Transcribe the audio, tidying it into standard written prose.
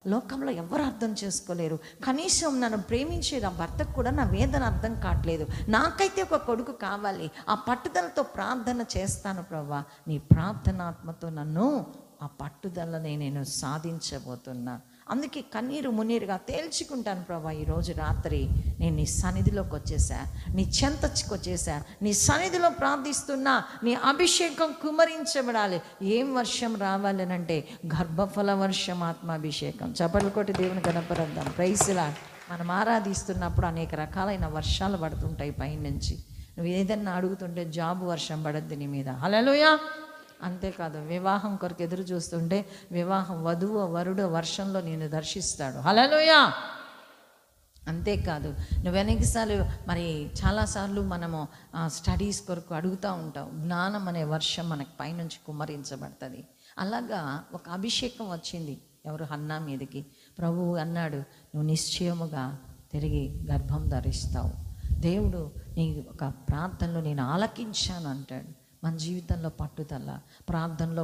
లోకంలో ఎవరు అర్థం చేసుకోలేరు. కనీసం నన్ను ప్రేమించే నా భర్తకు కూడా నా వేదన అర్థం కావట్లేదు. నాకైతే ఒక కొడుకు కావాలి. ఆ పట్టుదలతో ప్రార్థన చేస్తాను ప్రభువా. నీ ప్రార్థనాత్మతో నన్ను ఆ పట్టుదలని నేను సాధించబోతున్నా. అందుకే కన్నీరు మున్నీరుగా తేల్చుకుంటాను ప్రభా. ఈరోజు రాత్రి నేను నీ సన్నిధిలోకి వచ్చేసా, నీ చెంతకు వచ్చేసా, నీ సన్నిధిలో ప్రార్థిస్తున్నా. నీ అభిషేకం కుమరించబడాలి. ఏం వర్షం రావాలనంటే గర్భఫల వర్షం, ఆత్మాభిషేకం. చప్పట్లు కొట్టి దేవుని గణపరద్దాం. Praise lord. మనం ఆరాధిస్తున్నప్పుడు అనేక రకాలైన వర్షాలు పడుతుంటాయి పైనుంచి. నువ్వు ఏదన్నా అడుగుతుంటే జాబ్ వర్షం పడద్ది నీ మీద. హల్లెలూయా. అంతేకాదు, వివాహం కొరకు ఎదురు చూస్తుంటే వివాహం వధువు వరుడు వర్షంలో నేను దర్శిస్తాడు. హల్లెలూయా. అంతేకాదు, నువ్వు ఎన్నిసార్లు మరి చాలాసార్లు మనము స్టడీస్ కొరకు అడుగుతూ ఉంటావు. జ్ఞానం అనే వర్షం మనకు పైనుంచి కుమ్మరించబడుతుంది. అలాగా ఒక అభిషేకం వచ్చింది ఎవరు? హన్నా మీదకి. ప్రభువు అన్నాడు, నువ్వు నిశ్చయముగా తిరిగి గర్భం ధరిస్తావు. దేవుడు నీ ఒక ప్రార్థనలో నేను ఆలకించాను అంటాడు. మన జీవితంలో పట్టుదల, ప్రార్థనలో